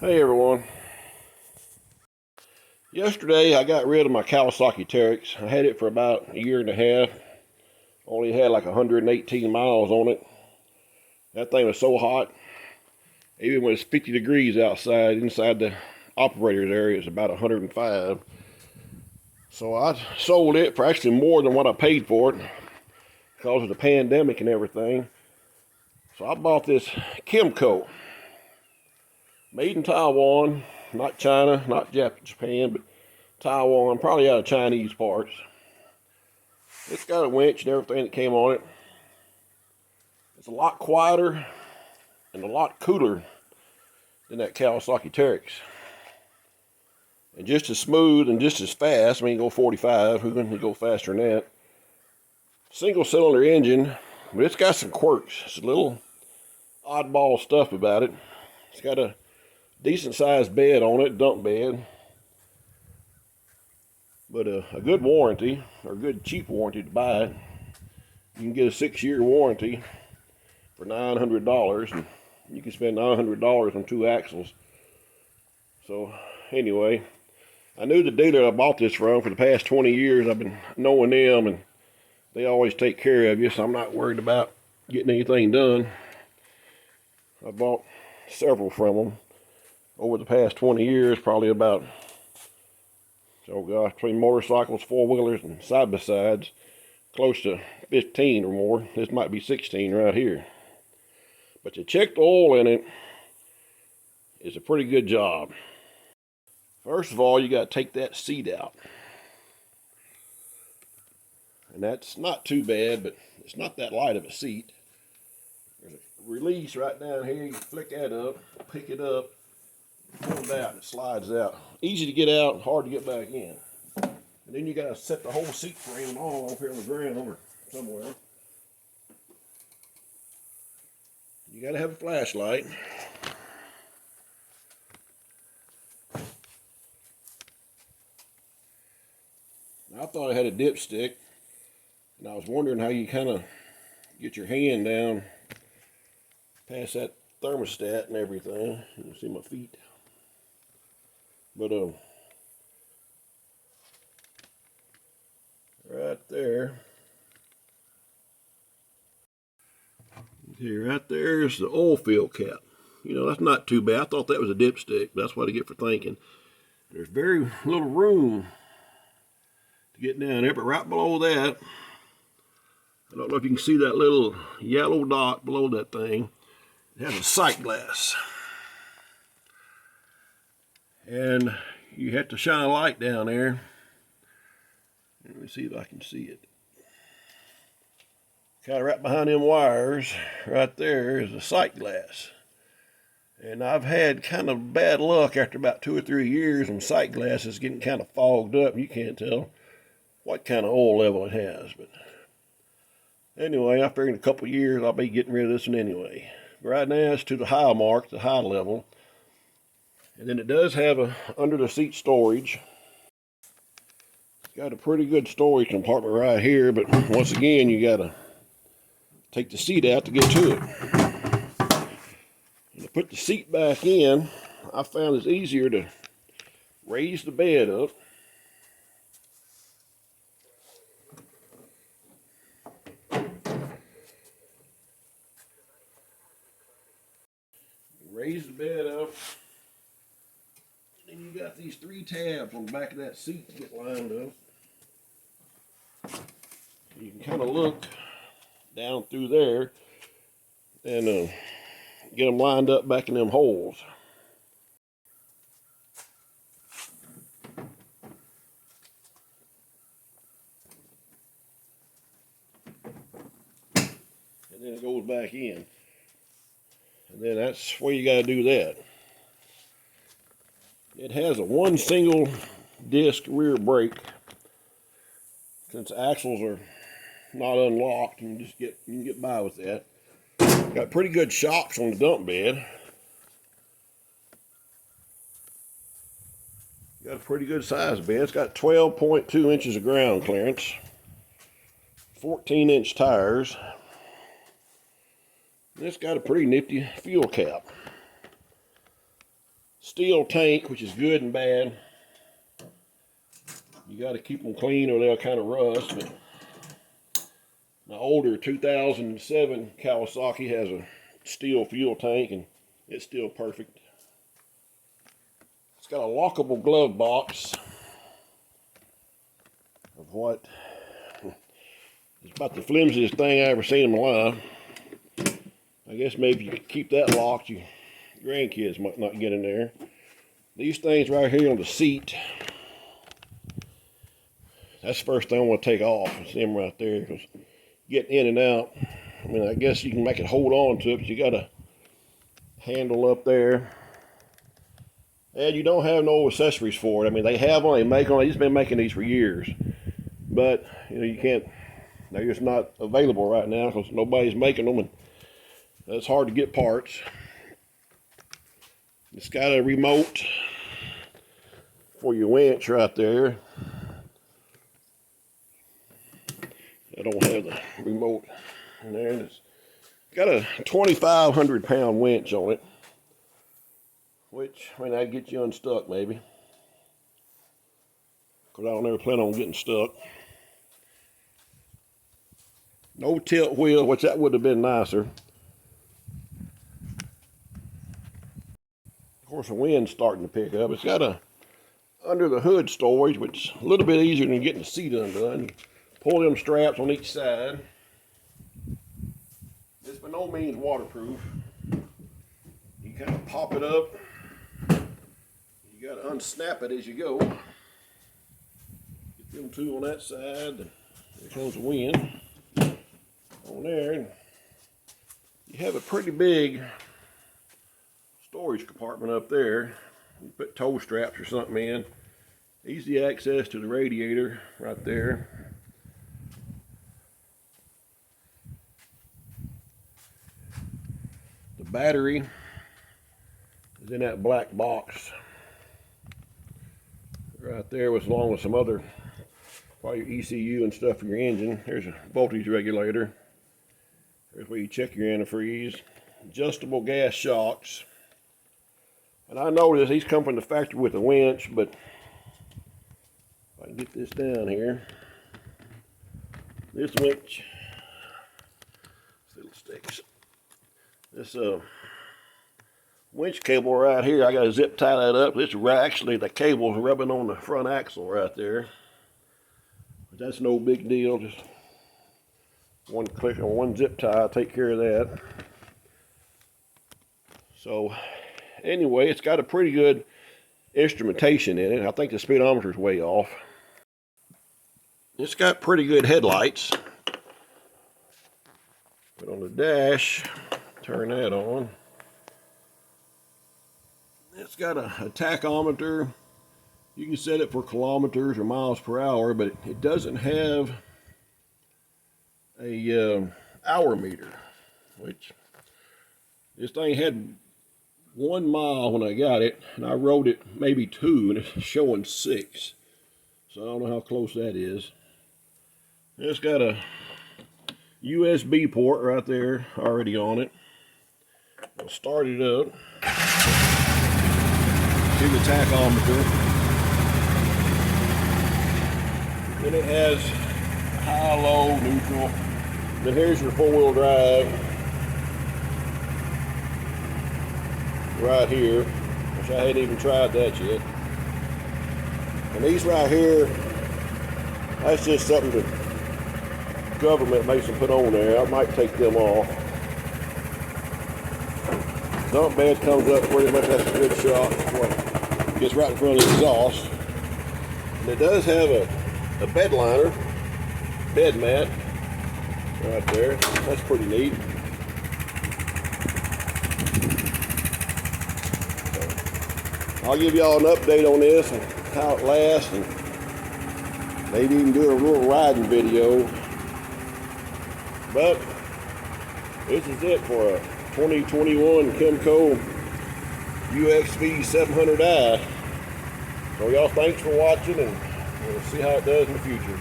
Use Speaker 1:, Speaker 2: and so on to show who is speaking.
Speaker 1: Hey everyone. Yesterday I got rid of my Kawasaki Teryx. I had it for about a year and a half. Only had like 118 miles on it. That thing was so hot. Even when it's 50 degrees outside, inside the operator's area, it's about 105. So I sold it for actually more than what I paid for it because of the pandemic and everything. So I bought this Kymco. Made in Taiwan, not China, not Japan, but Taiwan, probably out of Chinese parts. It's got a winch and everything that came on it. It's a lot quieter and a lot cooler than that Kawasaki Teryx. And just as smooth and just as fast. I mean, go 45, who can go faster than that? Single cylinder engine, but it's got some quirks. It's a little oddball stuff about it. It's got a decent sized bed on it, dump bed. But a good warranty, or a good cheap warranty to buy it. You can get a 6-year warranty for $900, and you can spend $900 on 2 axles. So anyway, I knew the dealer I bought this from for the past 20 years. I've been knowing them, and they always take care of you, so I'm not worried about getting anything done. I bought several from them over the past 20 years, probably about, oh gosh, between motorcycles, 4-wheelers, and side-by-sides, close to 15 or more. This might be 16 right here. But to check the oil in it is a pretty good job. First of all, you got to take that seat out. And that's not too bad, but it's not that light of a seat. There's a release right down here. You flick that up, pick it up, pull it out, and it slides out. Easy to get out, hard to get back in. And then you got to set the whole seat frame all up here on the ground or somewhere. You got to have a flashlight. I thought I had a dipstick, and I was wondering how you kind of get your hand down past that thermostat and everything. You can see my feet. But right there. See, right there is the oil fill cap. You know, that's not too bad. I thought that was a dipstick, but that's what I get for thinking. There's very little room to get down there, but right below that, I don't know if you can see that little yellow dot below that thing. It has a sight glass. And you have to shine a light down there. Let me see if I can see it. Kind of right behind them wires, right there is a sight glass. And I've had kind of bad luck after about 2 or 3 years on sight glasses getting kind of fogged up. You can't tell what kind of oil level it has. But anyway, I figure in a couple of years I'll be getting rid of this one anyway. But right now it's to the high mark, the high level. And then it does have a under the seat storage. It's got a pretty good storage compartment right here, but once again you gotta take the seat out to get to it. And to put the seat back in, I found it's easier to raise the bed up. Raise the bed up. Then you got these 3 tabs on the back of that seat to get lined up. You can kind of look down through there and get them lined up back in them holes. And then it goes back in. And then that's where you got to do that. It has a 1 single disc rear brake. Since the axles are not unlocked, you can get by with that. Got pretty good shocks on the dump bed. Got a pretty good size bed. It's got 12.2 inches of ground clearance, 14-inch tires. And it's got a pretty nifty fuel cap. steel tank, which is good and bad. You got to keep them clean or they'll kind of rust. But my older 2007 Kawasaki has a steel fuel tank and it's still perfect. It's got a lockable glove box of what it's about the flimsiest thing I ever seen in my life. I guess maybe if you keep that locked, your grandkids might not get in there. These things right here on the seat, that's the first thing I want to take off. It's them right there, because getting in and out, I mean, I guess you can make it hold on to it, but you got a handle up there. And you don't have no accessories for it. I mean, they have them, they make them, they've just been making these for years. But, you know, you can't, they're just not available right now because nobody's making them, and it's hard to get parts. It's got a remote for your winch right there. I don't have the remote in there. It's got a 2,500 pound winch on it, which, I mean, that'd get you unstuck maybe, because I don't ever plan on getting stuck. No tilt wheel, which that would have been nicer. Of course, the wind's starting to pick up. It's got a under the hood storage, which is a little bit easier than getting the seat undone. You pull them straps on each side. It's by no means waterproof. You kind of pop it up. You got to unsnap it as you go. Get them two on that side. There comes the wind on there. You have a pretty big storage compartment up there. You put toe straps or something in. Easy access to the radiator right there. The battery is in that black box right there, with along with some other, probably your ECU and stuff for your engine. There's a voltage regulator. There's where you check your antifreeze. Adjustable gas shocks. And I noticed these come from the factory with a winch, but if I can get this down here, this winch, little sticks, this winch cable right here, I got to zip tie that up. This actually, the cable's rubbing on the front axle right there, but that's no big deal. Just one click on one zip tie, take care of that. So anyway, it's got a pretty good instrumentation in it. I think the speedometer's way off. It's got pretty good headlights. Put on the dash, turn that on. It's got a tachometer. You can set it for kilometers or miles per hour, but it doesn't have a hour meter, which this thing had 1 mile when I got it, and I rode it maybe 2, and it's showing 6. So I don't know how close that is. It's got a USB port right there already on it. I'll start it up. See the tachometer. Then it has high, low, neutral. Then here's your 4-wheel drive right here, which I hadn't even tried that yet. And these right here, that's just something the government makes them put on there. I might take them off. Dump bed comes up pretty much, that's a good shot. Well, gets right in front of the exhaust. And it does have a bed liner, bed mat right there. That's pretty neat. So, I'll give y'all an update on this and how it lasts, and maybe even do a little riding video. But this is it for a 2021 Kymco UXV 700i. So y'all, thanks for watching, and we'll see how it does in the future.